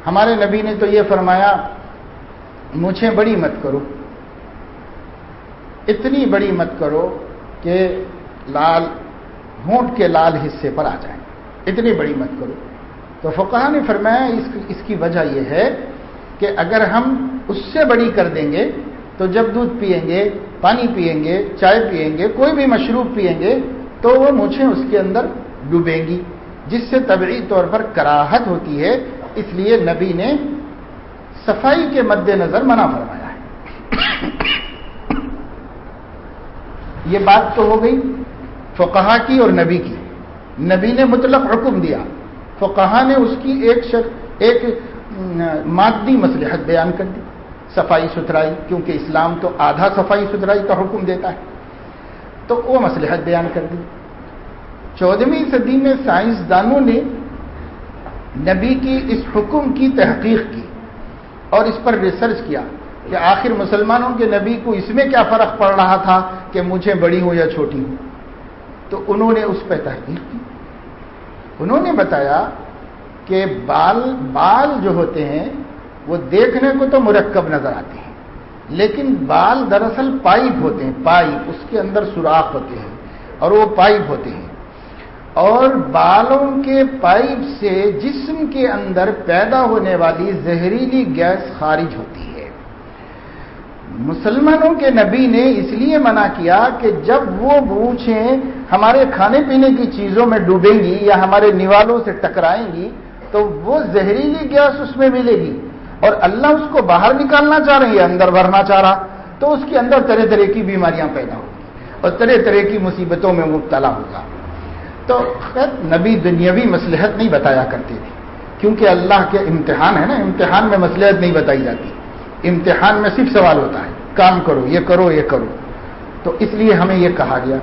ہمارے نبی نے تو یہ فرمایا مجھے بڑی مت کرو، اتنی بڑی مت کرو کہ لال ہونٹ کے لال حصے پر آ جائیں، اتنی بڑی مت کرو۔ تو فقہا نے فرمایا اس کی وجہ یہ ہے کہ اگر ہم اس سے بڑی کر دیں گے تو جب دودھ پیئیں گے، پانی پیئیں گے، چائے پیئیں گے، کوئی بھی مشروب پیئیں گے تو وہ مونچھیں اس کے اندر ڈوبیں گی، جس سے طبعی طور پر کراہت ہوتی ہے۔ اس لیے نبی نے صفائی کے مد نظر منع فرمایا ہے۔ یہ بات تو ہو گئی فقہا کی اور نبی کی۔ نبی نے مطلق حکم دیا، فقہا نے اس کی ایک مادی مصلحت بیان کر دی، صفائی ستھرائی، کیونکہ اسلام تو آدھا صفائی ستھرائی کا حکم دیتا ہے، تو وہ مصلحت بیان کر دی۔ 14ویں صدی میں سائنسدانوں نے نبی کی اس حکم کی تحقیق کی اور اس پر ریسرچ کیا کہ آخر مسلمانوں کے نبی کو اس میں کیا فرق پڑ رہا تھا کہ مجھے بڑی ہوں یا چھوٹی ہوں۔ تو انہوں نے اس پہ تحقیق کی۔ انہوں نے بتایا کہ بال جو ہوتے ہیں وہ دیکھنے کو تو مرکب نظر آتے ہیں، لیکن بال دراصل پائپ ہوتے ہیں، پائپ، اس کے اندر سوراخ ہوتے ہیں اور وہ پائپ ہوتے ہیں، اور بالوں کے پائپ سے جسم کے اندر پیدا ہونے والی زہریلی گیس خارج ہوتی ہے۔ مسلمانوں کے نبی نے اس لیے منع کیا کہ جب وہ مونچھیں ہمارے کھانے پینے کی چیزوں میں ڈوبیں گی یا ہمارے نیوالوں سے ٹکرائیں گی تو وہ زہریلی گیس اس میں ملے گی، اور اللہ اس کو باہر نکالنا چاہ رہے ہیں، اندر بھرنا چاہ رہا، تو اس کے اندر طرح طرح کی بیماریاں پیدا ہوگی اور طرح طرح کی مصیبتوں میں مبتلا ہوگا۔ تو خیر نبی دنیاوی مصلحت نہیں بتایا کرتے تھے، کیونکہ اللہ کے امتحان ہے نا، امتحان میں مصلحت نہیں بتائی جاتی، امتحان میں صرف سوال ہوتا ہے کام کرو، یہ کرو، یہ کرو، تو اس لیے ہمیں یہ کہا گیا۔